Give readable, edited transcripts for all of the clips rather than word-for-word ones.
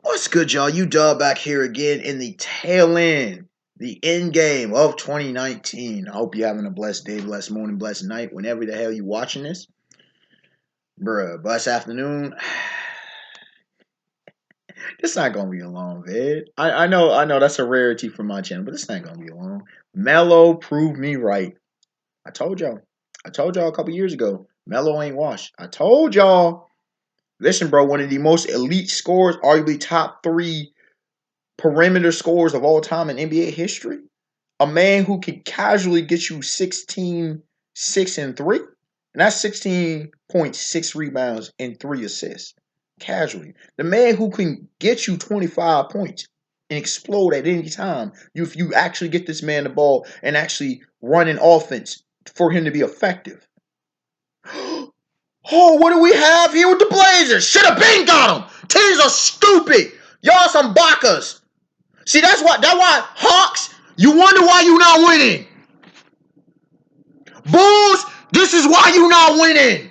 What's good, y'all? You Dub back here again in the tail end, the end game of 2019. I hope you're having a blessed day, blessed morning, blessed night, whenever the hell you watching this. Bruh, blessed afternoon. It's not gonna be a long vid. I know that's a rarity for my channel, but it's not gonna be long. Melo proved me right. I told y'all. I told y'all a couple years ago. Melo ain't washed. I told y'all. Listen, bro, one of the most elite scorers, arguably top three perimeter scores of all time in NBA history. A man who can casually get you 16, 6, and 3. And that's 16.6 rebounds and 3 assists. Casually. The man who can get you 25 points and explode at any time if you actually get this man the ball and actually run an offense for him to be effective. Oh, what do we have here with the Blazers? Should have been got them. Teams are stupid. Y'all some bakas. See, that's why Hawks, you wonder why you not winning. Bulls, this is why you not winning.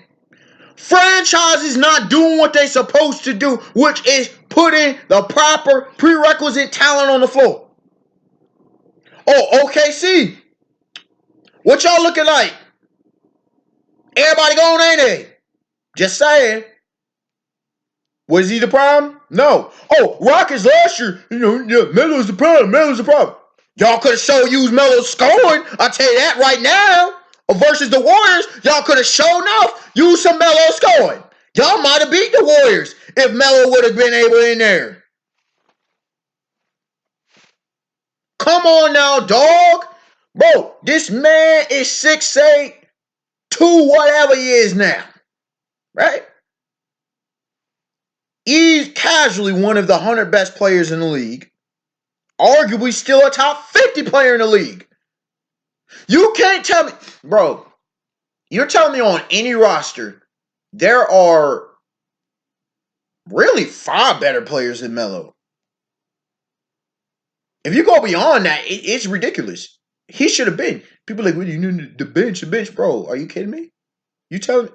Franchises not doing what they supposed to do, which is putting the proper prerequisite talent on the floor. Oh, OKC. What y'all looking like? Everybody going, ain't they? Just saying. Was he the problem? No. Oh, Rockets last year, Melo's the problem. Melo's the problem. Y'all could have shown used Melo scoring. I'll tell you that right now. Versus the Warriors, y'all could have shown enough used some Melo scoring. Y'all might have beat the Warriors if Melo would have been able in there. Come on now, dog. Bro, this man is 6'8", 2 whatever he is now. Right? He's casually one of the 100 best players in the league. Arguably still a top 50 player in the league. You can't tell me, bro, you're telling me on any roster there are really 5 better players than Melo. If you go beyond that, it's ridiculous. He should have been. People are like, well, you need the bench, bro. Are you kidding me? You telling me?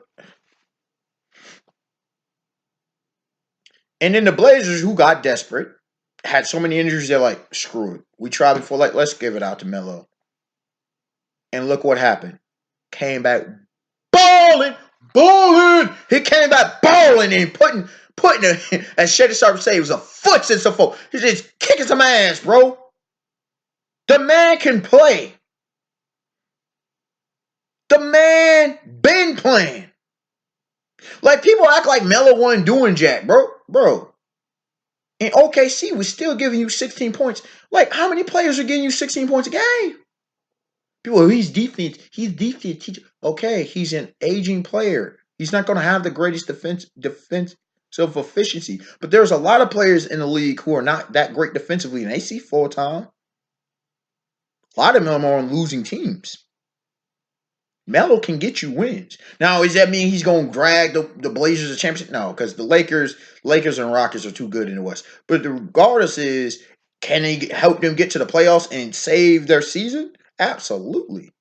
And then the Blazers, who got desperate, had so many injuries, they're like, screw it. We tried before, like, let's give it out to Melo. And look what happened. Came back balling. He came back balling and putting as Shady Sharp say, it was a foot since a foot. He's just kicking some ass, bro. The man can play. The man been playing. Like, people act like Melo wasn't doing jack, bro. And OKC was still giving you 16 points. Like, how many players are getting you 16 points a game? People, he's defense teacher. Okay, he's an aging player. He's not going to have the greatest defensive efficiency. But there's a lot of players in the league who are not that great defensively, and they see full time. A lot of them are on losing teams. Melo can get you wins. Now, does that mean he's going to drag the Blazers to championship? No, because the Lakers and Rockets are too good in the West. But regardless is, can he help them get to the playoffs and save their season? Absolutely.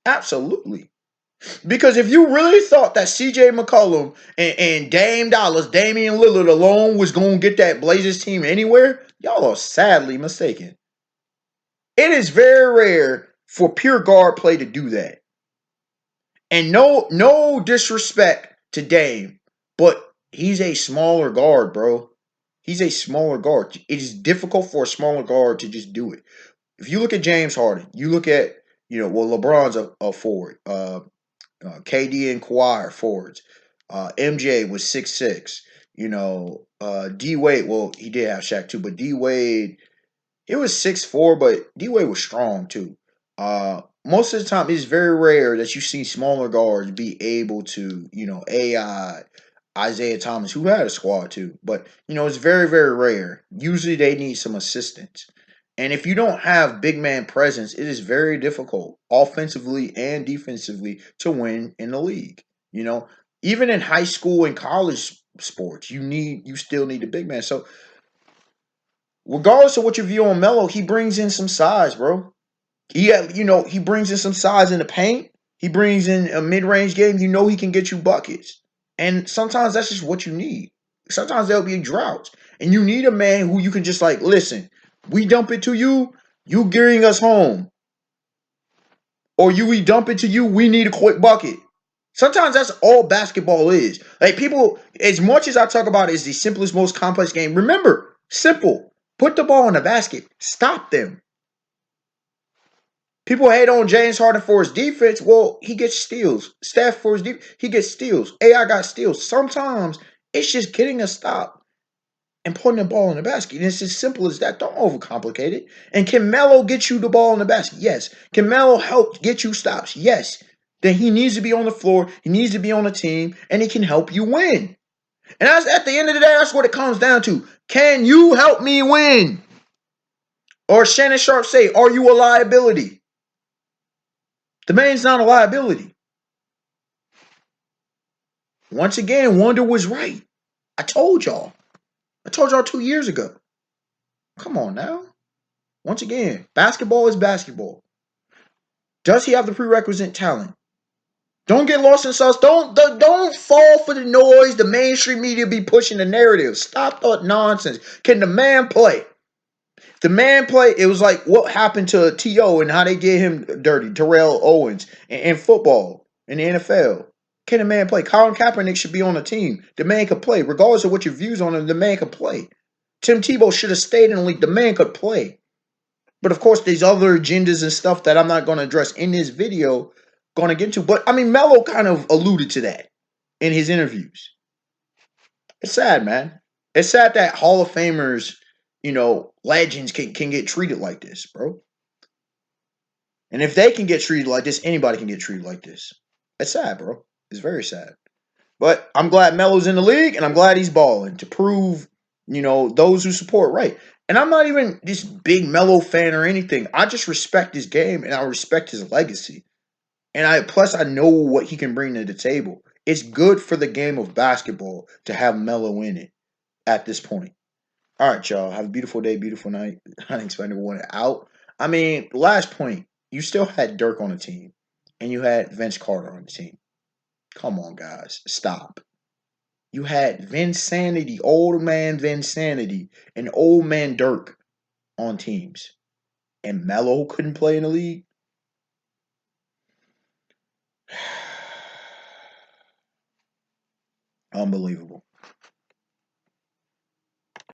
Absolutely. Because if you really thought that CJ McCollum and Damian Lillard alone was going to get that Blazers team anywhere, y'all are sadly mistaken. It is very rare for pure guard play to do that. And no disrespect to Dame, but he's a smaller guard, bro. He's a smaller guard. It is difficult for a smaller guard to just do it. If you look at James Harden, you look at, LeBron's a forward. KD and Kawhi are forwards. MJ was 6'6". D Wade. Well, he did have Shaq too, but D Wade, it was 6'4", but D Wade was strong too. Most of the time, it's very rare that you see smaller guards be able to, AI, Isaiah Thomas, who had a squad too, but it's very, very rare. Usually, they need some assistance. And if you don't have big man presence, it is very difficult offensively and defensively to win in the league. Even in high school and college sports, you still need a big man. So regardless of what your view on Melo, he brings in some size, bro. He brings in some size in the paint. He brings in a mid-range game. He can get you buckets. And sometimes that's just what you need. Sometimes there'll be droughts. And you need a man who you can just like, listen, we dump it to you, you gearing us home. Or we dump it to you, we need a quick bucket. Sometimes that's all basketball is. Like people, as much as I talk about it as the simplest, most complex game, remember, simple. Put the ball in the basket. Stop them. People hate on James Harden for his defense. Well, he gets steals. Steph for his he gets steals. AI got steals. Sometimes it's just getting a stop and putting the ball in the basket. And it's as simple as that. Don't overcomplicate it. And can Melo get you the ball in the basket? Yes. Can Melo help get you stops? Yes. Then he needs to be on the floor. He needs to be on the team, and he can help you win. And that's at the end of the day, that's what it comes down to. Can you help me win? Or Shannon Sharp say, are you a liability? The man's not a liability. Once again, Wonder was right. I told y'all. I told y'all 2 years ago. Come on now. Once again, basketball is basketball. Does he have the prerequisite talent? Don't get lost in sauce. Don't fall for the noise. The mainstream media be pushing the narrative. Stop that nonsense. Can the man play? The man play. It was like what happened to T.O. and how they did him dirty. Terrell Owens in football in the NFL. Can the man play? Colin Kaepernick should be on the team. The man could play, regardless of what your views on him. The man could play. Tim Tebow should have stayed in the league. The man could play. But of course, there's other agendas and stuff that I'm not going to address in this video, going to get into. But I mean, Melo kind of alluded to that in his interviews. It's sad, man. It's sad that Hall of Famers, legends can get treated like this, bro. And if they can get treated like this, anybody can get treated like this. It's sad, bro. It's very sad. But I'm glad Melo's in the league, and I'm glad he's balling to prove, those who support right. And I'm not even this big Melo fan or anything. I just respect his game, and I respect his legacy. And I know what he can bring to the table. It's good for the game of basketball to have Melo in it at this point. All right, y'all. Have a beautiful day, beautiful night. I didn't expect everyone out. I mean, last point. You still had Dirk on the team, and you had Vince Carter on the team. Come on, guys. Stop. You had Vinsanity, old man Vinsanity, and old man Dirk on teams. And Melo couldn't play in the league? Unbelievable.